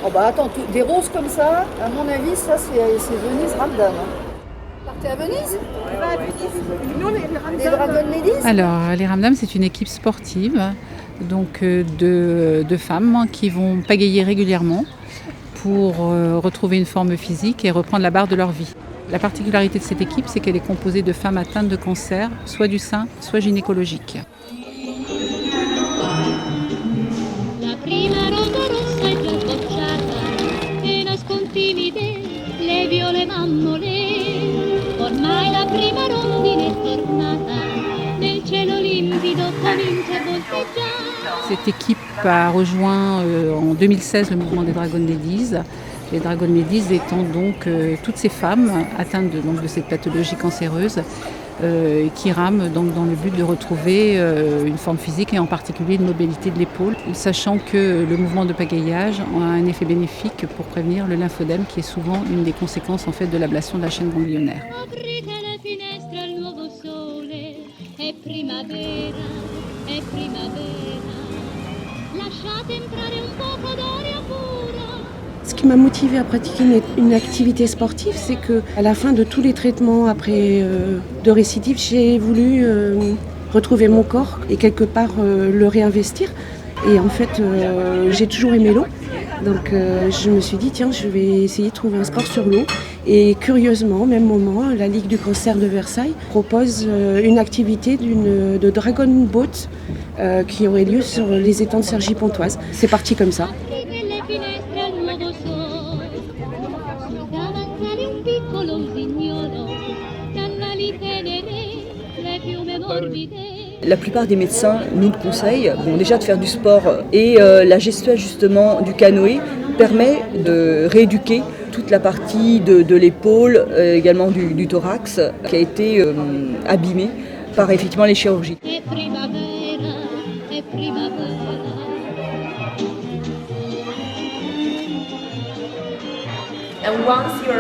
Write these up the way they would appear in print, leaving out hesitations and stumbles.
Oh bah attends, des roses comme ça, à mon avis, ça c'est Venise Ramdam. Partez à Venise? Les Dragon Ladies? Alors, les Ramdam, c'est une équipe sportive donc, de femmes qui vont pagayer régulièrement pour retrouver une forme physique et reprendre la barre de leur vie. La particularité de cette équipe, c'est qu'elle est composée de femmes atteintes de cancer, soit du sein, soit gynécologique. La prima rosa rossa è già bocciata e nascontimide le viole mammole. Ormai la prima rondine è tornata, nel cielo limpido comincia a volteggiare. Cette équipe a rejoint en 2016 le mouvement des Dragon Ladies. Les Dragon Ladies étant donc toutes ces femmes atteintes de cette pathologie cancéreuse qui rament donc dans le but de retrouver une forme physique et en particulier une mobilité de l'épaule, sachant que le mouvement de pagayage a un effet bénéfique pour prévenir le lymphodème qui est souvent une des conséquences en fait de l'ablation de la chaîne ganglionnaire. Aprite le finestre al nuovo sole, è primavera, è primavera. Lasciate entrare un poco d'aria pura. Ce qui m'a motivée à pratiquer une activité sportive, c'est qu'à la fin de tous les traitements après de récidive, j'ai voulu retrouver mon corps et quelque part le réinvestir. Et en fait, j'ai toujours aimé l'eau. Donc je me suis dit, tiens, je vais essayer de trouver un sport sur l'eau. Et curieusement, au même moment, la Ligue du cancer de Versailles propose une activité de Dragon Boat qui aurait lieu sur les étangs de Cergy-Pontoise. C'est parti comme ça. Aprite le finestre al nuovo sole, davanti un piccolo usignolo, canali tenere, le piume morbide. La plupart des médecins nous conseillent déjà de faire du sport et la gestuelle justement du canoë permet de rééduquer toute la partie de l'épaule, également du thorax qui a été abîmée par effectivement les chirurgies. È primavera, è primavera. And once you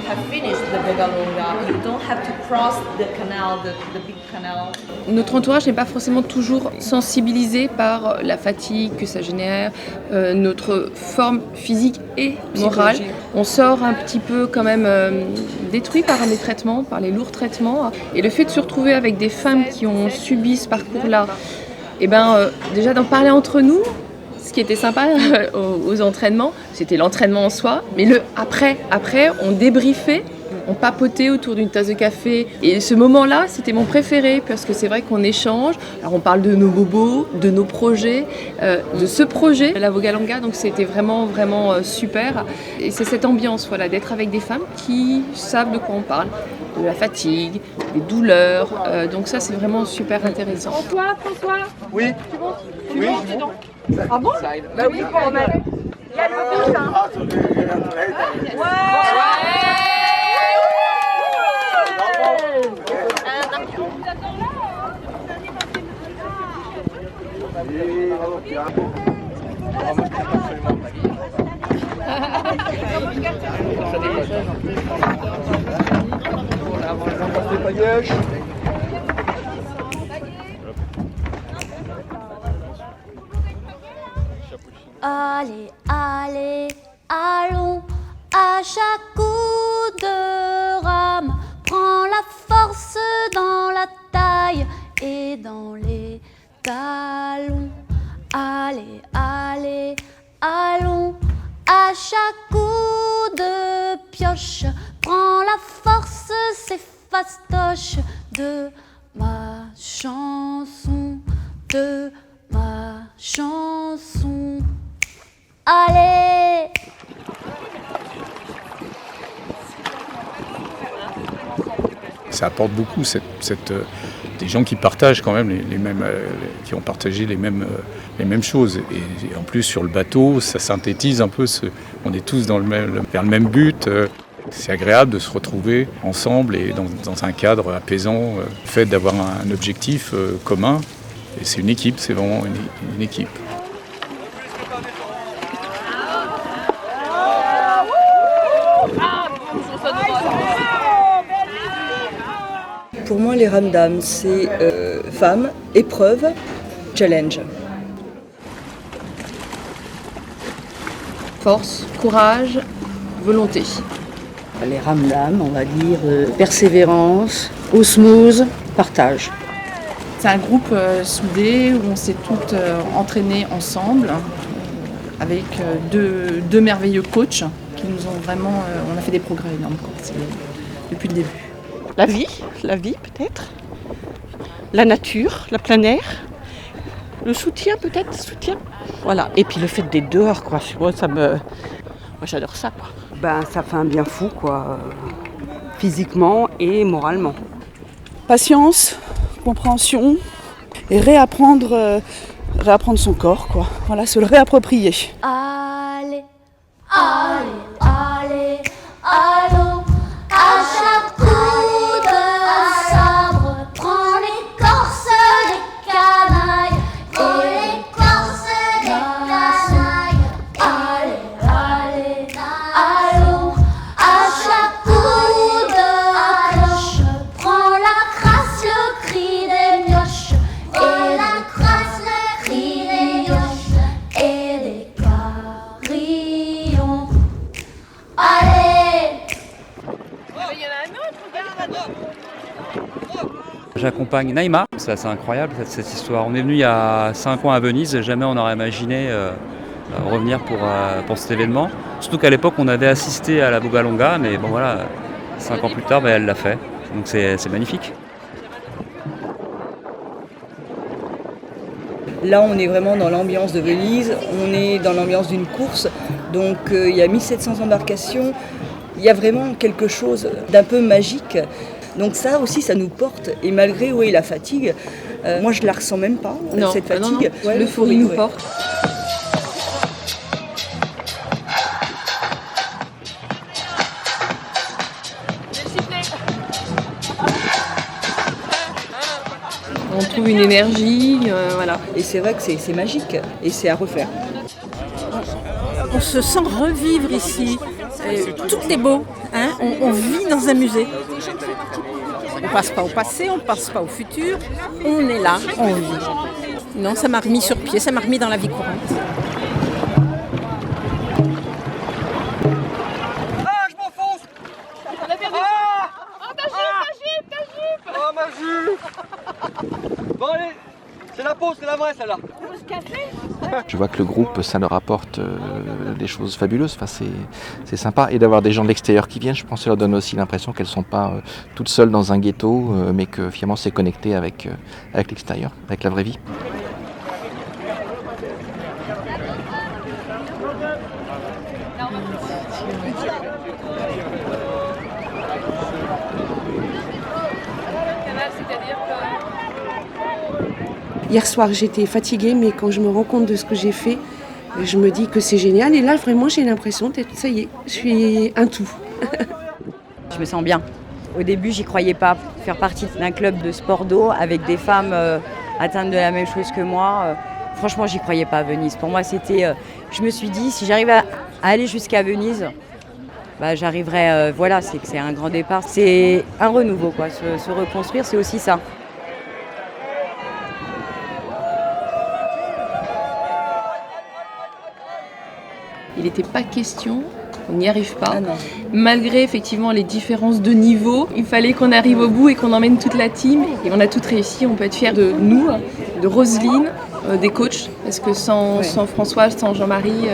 have finished the Begalonga, you don't have to cross the canal, the big canal. Notre entourage n'est pas forcément toujours sensibilisé par la fatigue que ça génère, notre forme physique et morale. On sort un petit peu quand même détruit par les traitements, par les lourds traitements. Et le fait de se retrouver avec des femmes qui ont subi ce parcours-là, déjà d'en parler entre nous. Ce qui était sympa aux entraînements, c'était l'entraînement en soi, mais après, on débriefait, on papotait autour d'une tasse de café. Et ce moment-là, c'était mon préféré, parce que c'est vrai qu'on échange. Alors on parle de nos bobos, de nos projets, de ce projet, la Vogalanga, donc c'était vraiment, vraiment super. Et c'est cette ambiance, voilà, d'être avec des femmes qui savent de quoi on parle, de la fatigue, des douleurs. Donc ça, c'est vraiment super intéressant. François, Oui. tu montes? Oui. Dis donc. Ah bon? Bah oui, bon, il y a le but, hein. Allez, allez, allons, à chaque coup de rame, prends la force dans la taille et dans les talons. Allez, allez, allons, à chaque coup de pioche, prends la force, c'est fastoche de ma chanson, de ma chanson. Allez! Ça apporte beaucoup, des gens qui partagent quand même les mêmes, qui ont partagé les mêmes choses. Et en plus sur le bateau, ça synthétise un peu, on est tous vers le même but. C'est agréable de se retrouver ensemble et dans un cadre apaisant, le fait d'avoir un objectif commun. Et c'est une équipe, c'est vraiment une équipe. Pour moi, les Ramdam, c'est femmes, épreuve, challenge. Force, courage, volonté. Les ramdam, on va dire persévérance, osmose, partage. C'est un groupe soudé où on s'est toutes entraînées ensemble avec deux merveilleux coachs qui nous ont vraiment... on a fait des progrès énormes depuis le début. La vie peut-être. La nature, la plein air. Le soutien peut-être, Voilà. Et puis le fait d'être dehors, quoi. Moi, j'adore ça, quoi. Ça fait un bien fou, quoi. Physiquement et moralement. Patience, compréhension et réapprendre son corps, quoi. Voilà, se le réapproprier. Allez, allez, allez, allons, à chaque coup de sabre, prends l'écorce des canailles et l'écorce des canailles. Allez, allez, allons, à chaque coup de cloche, prends la crasse, le cri des mioches, et la crasse, le cri des mioches, et des carillons. Allez! J'accompagne Naïma, c'est assez incroyable cette histoire. On est venu il y a 5 ans à Venise, jamais on n'aurait imaginé revenir pour cet événement. Surtout qu'à l'époque on avait assisté à la Bugalonga, mais bon voilà, 5 ans plus tard elle l'a fait, donc c'est magnifique. Là, on est vraiment dans l'ambiance de Venise, on est dans l'ambiance d'une course, donc il y a 1700 embarcations, il y a vraiment quelque chose d'un peu magique. Donc ça aussi, ça nous porte, et malgré la fatigue, moi je la ressens même pas, cette fatigue. Non. Ouais, l'euphorie nous porte. On trouve une énergie, voilà. Et c'est vrai que c'est magique, et c'est à refaire. On se sent revivre ici. Tout est beau, hein. On vit dans un musée. On ne passe pas au passé, on ne passe pas au futur. On est là, on vit. Non, ça m'a remis sur pied, ça m'a remis dans la vie courante. Ah, je m'enfonce! Ta jupe! Oh, ma jupe! Bon, allez, c'est la pause, c'est la vraie, celle-là. Je vois que le groupe, ça leur apporte des choses fabuleuses. Enfin, c'est sympa. Et d'avoir des gens de l'extérieur qui viennent, je pense que ça leur donne aussi l'impression qu'elles ne sont pas toutes seules dans un ghetto, mais que finalement c'est connecté avec l'extérieur, avec la vraie vie. Hier soir, j'étais fatiguée, mais quand je me rends compte de ce que j'ai fait, je me dis que c'est génial. Et là, vraiment, j'ai l'impression d'être, ça y est, je suis un tout. Je me sens bien. Au début, j'y croyais pas. Faire partie d'un club de sport d'eau avec des femmes atteintes de la même chose que moi, franchement, j'y croyais pas à Venise. Pour moi, c'était... je me suis dit, si j'arrive à aller jusqu'à Venise, j'arriverai... voilà, c'est un grand départ. C'est un renouveau, quoi. Se reconstruire, c'est aussi ça. Il n'était pas question, on n'y arrive pas. Malgré effectivement les différences de niveau, il fallait qu'on arrive au bout et qu'on emmène toute la team. Et on a tout réussi, on peut être fiers de nous, de Roselyne, des coachs, parce que sans Françoise, sans Jean-Marie,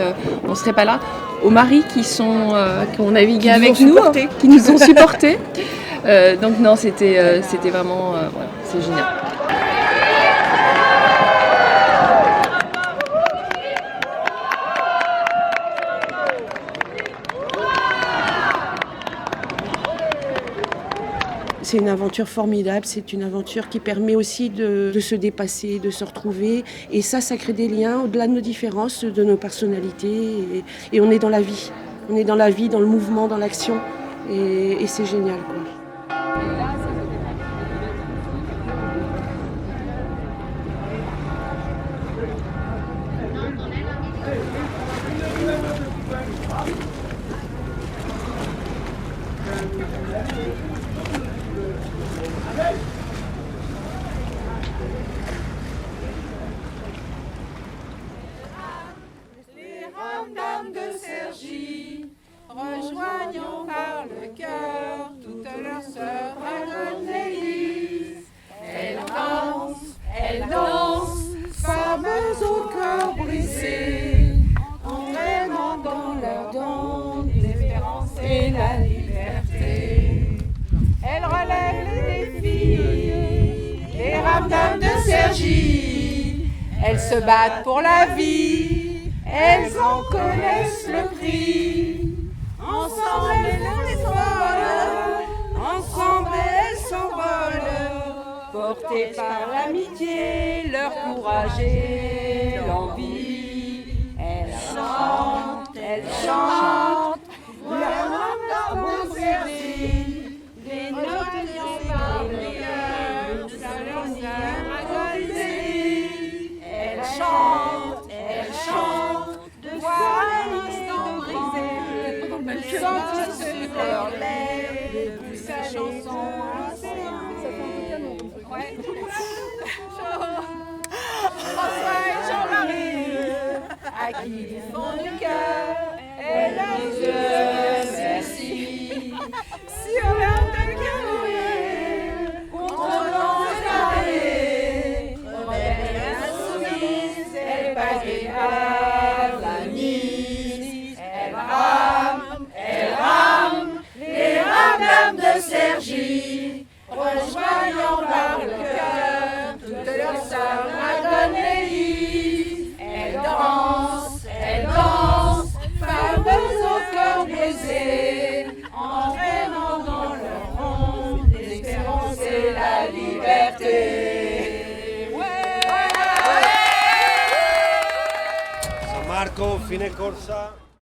on ne serait pas là. Aux maris qui ont navigué avec nous, qui nous ont supportés. Donc non, c'était vraiment, voilà, c'est génial. C'est une aventure formidable, c'est une aventure qui permet aussi de se dépasser, de se retrouver. Et ça crée des liens au-delà de nos différences, de nos personnalités. Et on est dans la vie. On est dans la vie, dans le mouvement, dans l'action. Et c'est génial, quoi. Les ramdam de magie. Elles se battent pour la vie, elles en connaissent le prix. Ensemble elles s'envolent, ensemble elles s'envolent, portées par l'amitié, leur courage et l'envie. Elles chantent, leur langue servi, des notes par le cœur, ça leur vient agoniser. Elles chantent, de voix brisée, sentir sur leurs lèvres, depuis sa chanson ouais. François et Jean-Marie, à qui du fond du cœur, elle a les yeux merci. Sur l'heure de canoë, contrôlant le carré, rebelle et insoumise, elle paguait à la mise. Elle rame, les rames de Sergi, rejoignant par le cœur toutes leurs sœurs Dragonelli. Elle danse, femmes au cœur brisé, entraînant dans leur ronde l'espérance et la liberté. San Marco, fine corsa.